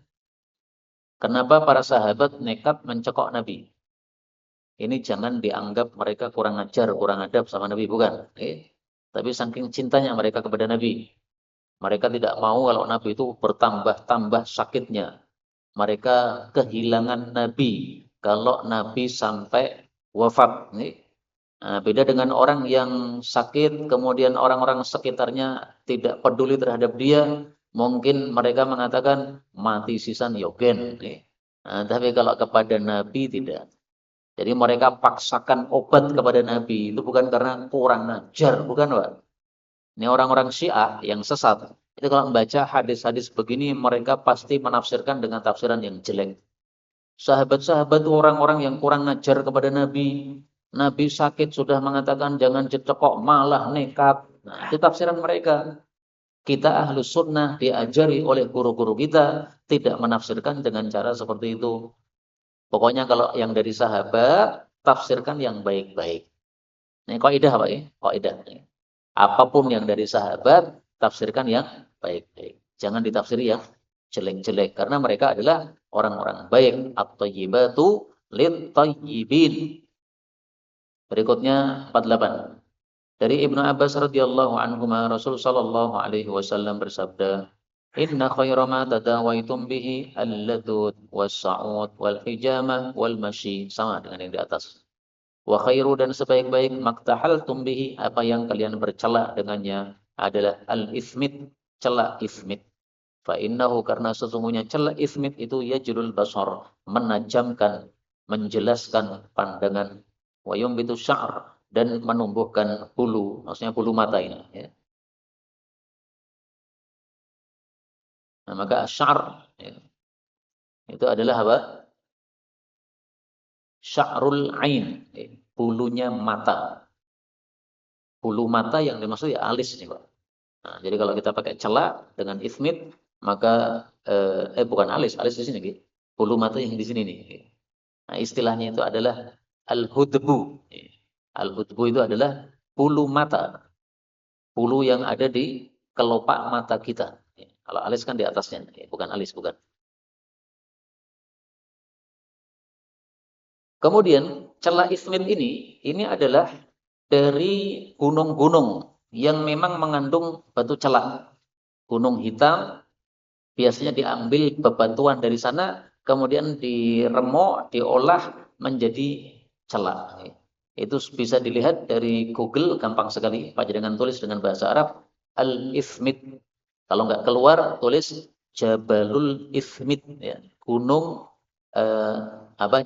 S1: kenapa para sahabat nekat mencekok Nabi? Ini jangan dianggap mereka kurang ajar, kurang adab sama Nabi, bukan. Tapi saking cintanya mereka kepada Nabi. Mereka tidak mau kalau Nabi itu bertambah-tambah sakitnya. Mereka kehilangan Nabi kalau Nabi sampai wafat. Nah, beda dengan orang yang sakit, kemudian orang-orang sekitarnya tidak peduli terhadap dia. Mungkin mereka mengatakan, mati sisan yogen. Nah, tapi kalau kepada Nabi tidak. Jadi mereka paksakan obat kepada Nabi. Itu bukan karena kurang ajar, bukan, Pak. Ini orang-orang Syiah yang sesat. Itu kalau membaca hadis-hadis begini, mereka pasti menafsirkan dengan tafsiran yang jelek. Sahabat-sahabat orang-orang yang kurang ajar kepada Nabi. Nabi sakit sudah mengatakan jangan cekok, malah nekat. Nah, itu tafsiran mereka. Kita ahlu sunnah diajari oleh guru-guru kita tidak menafsirkan dengan cara seperti itu. Pokoknya kalau yang dari sahabat, tafsirkan yang baik-baik. Ini kaidah Pak ya? Kaidah. Apapun yang dari sahabat, tafsirkan yang baik-baik. Jangan ditafsiri yang jelek-jelek. Karena mereka adalah orang-orang baik. At-tayyibatu lit-tayyibin. Berikutnya 48. Dari Ibnu Abbas radhiyallahu anhuma, Rasul sallallahu alaihi wasallam bersabda, "Inna khaira ma tadawaitum bihi al-ladud was-sa'ud wal-hijamah wal-mashi." Sama dengan yang di atas. Wa khairu, dan sebaik-baik maktahaltum bihi, apa yang kalian bercela dengannya adalah al-ithmit, cela ithmit. Fa innahu karena sesungguhnya celak ismit itu yajlul basar, menajamkan, menjelaskan pandangan, wa yumbitu sya'ar dan menumbuhkan bulu, maksudnya bulu mata ini ya. Nah, maka sya'ar ya, itu adalah apa? Sya'rul ain, ya, bulunya mata. Bulu mata yang dimaksud ya alis nih, Pak. Nah, jadi kalau kita pakai celak dengan ismit, maka bukan alis, alis di sini gitu. Bulu mata yang di sini nih. Nah, istilahnya itu adalah al-hudbu. Al-hudbu itu adalah bulu mata. Bulu yang ada di kelopak mata kita. Kalau alis kan di atasnya, bukan alis, bukan. Kemudian celah ismit ini adalah dari gunung-gunung yang memang mengandung batu celak. Gunung hitam biasanya diambil bebatuan dari sana, kemudian diremuk, diolah menjadi celak. Itu bisa dilihat dari Google, gampang sekali. Panjenengan tulis dengan bahasa Arab Al-Ifmit. Kalau nggak keluar, tulis Jabalul Ifmit, ya. Gunung eh,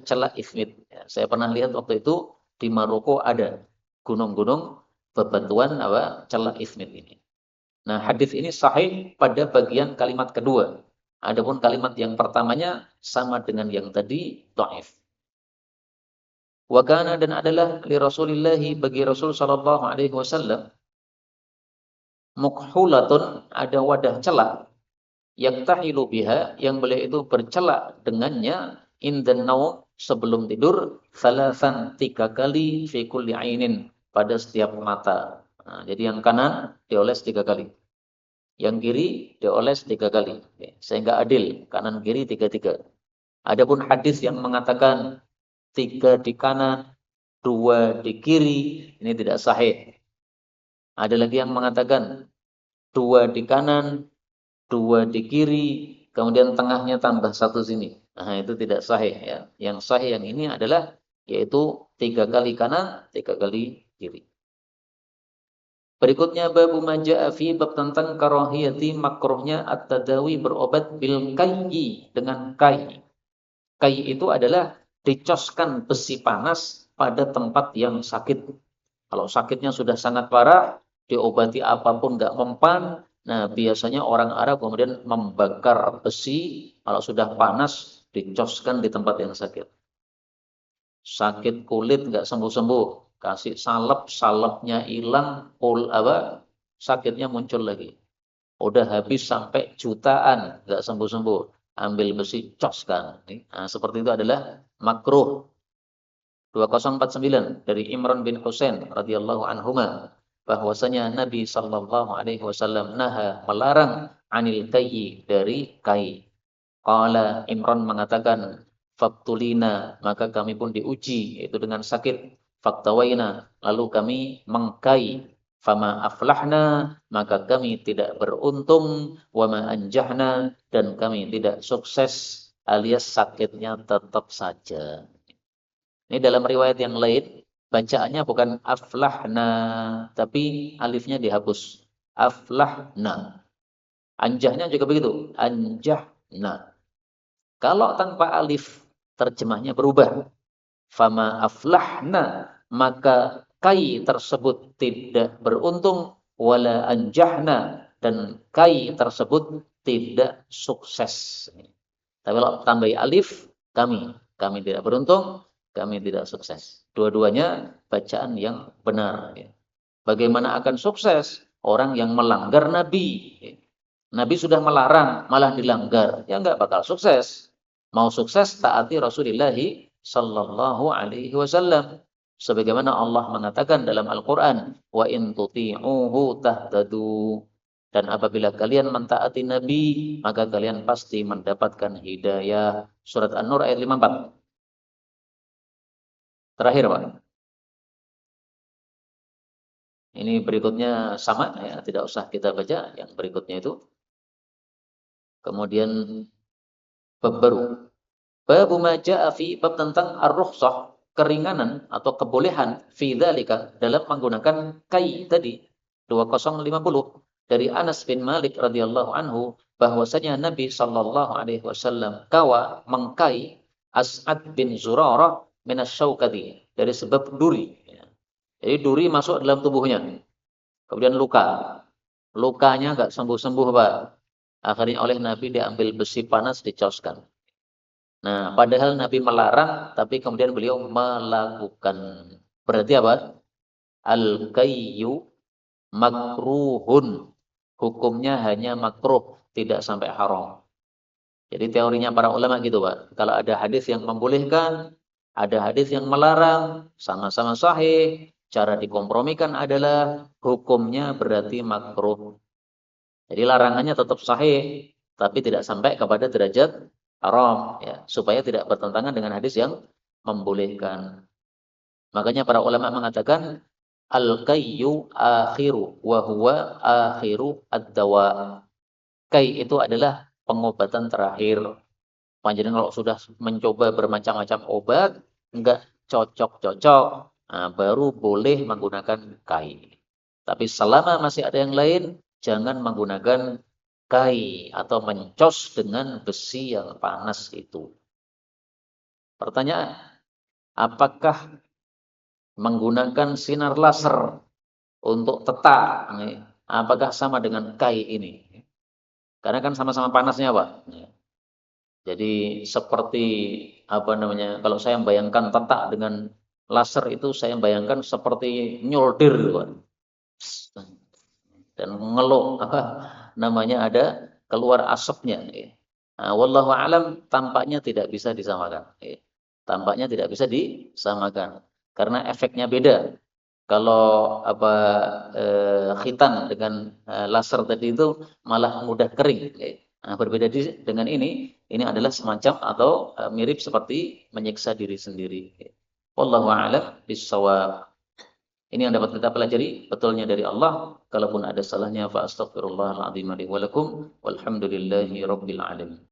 S1: celak Ifmit. Ya. Saya pernah lihat waktu itu di Maroko ada gunung-gunung bebatuan celak Ifmit ini. Nah, hadis ini sahih pada bagian kalimat kedua. Adapun kalimat yang pertamanya sama dengan yang tadi, dhaif. Wa kana dan adalah li Rasulillah bagi Rasul sallallahu alaihi wasallam mukhulatun, ada wadah celak yaktahilu biha yang beliau itu bercelak dengannya indan naum sebelum tidur salasan 3 kali fi kulli ainin pada setiap mata. Nah, jadi yang kanan dioles 3 kali. Yang kiri dioles 3 kali. Sehingga adil, kanan kiri 3-3. Adapun hadis yang mengatakan 3 di kanan, 2 di kiri, ini tidak sahih. Ada lagi yang mengatakan 2 di kanan, 2 di kiri, kemudian tengahnya tambah 1 sini. Nah, itu tidak sahih ya. Yang sahih yang ini adalah yaitu 3 kali kanan, 3 kali kiri. Berikutnya babu maja'a fi bab tentang karahiyati makruhnya at-tadawi berobat bil kayyi dengan kai. Kai itu adalah dicoskan besi panas pada tempat yang sakit. Kalau sakitnya sudah sangat parah, diobati apapun nggak mempan. Nah, biasanya orang Arab kemudian membakar besi. Kalau sudah panas, dicoskan di tempat yang sakit. Sakit kulit nggak sembuh-sembuh, kasih salep, salepnya hilang, sakitnya muncul lagi. Udah habis sampai jutaan, nggak sembuh-sembuh, ambil besi, coskan. Nah, seperti itu adalah makruh. 2049 dari Imran bin Husain radhiyallahu anhuma bahwasanya Nabi sallallahu alaihi wasallam naha melarang anil kayyi dari kai. Qala Imran mengatakan faktulina maka kami pun diuji yaitu dengan sakit. Faktawaina lalu kami mengkai. Fama aflahna maka kami tidak beruntung. Wama anjahna dan kami tidak sukses alias sakitnya tetap saja. Ini dalam riwayat yang lain, bacaannya bukan aflahna, tapi alifnya dihapus. Aflahna. Anjahnya juga begitu. Anjahna. Kalau tanpa alif, terjemahnya berubah. Fama aflahna, maka kai tersebut tidak beruntung. Wala anjahna, dan kai tersebut tidak sukses. Tapi kalau tambah alif, kami tidak beruntung, kami tidak sukses. Dua-duanya bacaan yang benar. Bagaimana akan sukses orang yang melanggar Nabi? Nabi sudah melarang, malah dilanggar. Ya enggak bakal sukses. Mau sukses taati Rasulullah sallallahu alaihi wasallam. Sebagaimana Allah mengatakan dalam Al-Qur'an, wa in tuti'uhu tahtadu. Dan apabila kalian mentaati Nabi, maka kalian pasti mendapatkan hidayah. Surat An-Nur ayat 54. Terakhir, Pak. Ini berikutnya sama, ya, tidak usah kita baca. Yang berikutnya itu. Kemudian bab baru. Bab ma jaa'a fi bab tentang ar-rukhsah, keringanan atau kebolehan fi dzalika dalam menggunakan kai tadi. 2050 dari Anas bin Malik radhiyallahu anhu bahwasanya Nabi Shallallahu Alaihi Wasallam mengkai As'ad bin Zurarah minasyaukati, dari sebab duri. Jadi duri masuk dalam tubuhnya, kemudian lukanya nggak sembuh-sembuh Pak. Akhirnya oleh Nabi diambil besi panas dicoskan. Nah, padahal Nabi melarang, tapi kemudian beliau melakukan. Berarti apa? Al-kayyu makruhun. Hukumnya hanya makruh, tidak sampai haram. Jadi teorinya para ulama gitu Pak. Kalau ada hadis yang membolehkan, ada hadis yang melarang, sama-sama sahih. Cara dikompromikan adalah hukumnya berarti makruh. Jadi larangannya tetap sahih, tapi tidak sampai kepada derajat haram, ya, supaya tidak bertentangan dengan hadis yang membolehkan. Makanya para ulama mengatakan al-kayyu akhiru wa huwa akhiru ad-dawa. Kai itu adalah pengobatan terakhir. Panjenengan kalau sudah mencoba bermacam-macam obat, enggak cocok-cocok, nah, baru boleh menggunakan kai. Tapi selama masih ada yang lain, jangan menggunakan kai atau mencos dengan besi yang panas itu. Pertanyaan, apakah menggunakan sinar laser untuk tetak, apakah sama dengan kai ini? Karena kan sama-sama panasnya, Pak. Jadi seperti apa namanya? Kalau saya bayangkan tetak dengan laser itu, saya bayangkan seperti nyolder, Pak. Dan ngeluk apa namanya, ada keluar asapnya. Nah, wallahu alam, tampaknya tidak bisa disamakan. Tampaknya tidak bisa disamakan karena efeknya beda. Kalau apa khitan dengan laser tadi itu malah mudah kering. Nah, berbeda dengan ini adalah semacam atau mirip seperti menyiksa diri sendiri. Wallahu a'lam bishawab. Ini yang dapat kita pelajari, betulnya dari Allah. Kalaupun ada salahnya, fa astaghfirullahal azim li wa lakum, walhamdulillahi rabbil alamin.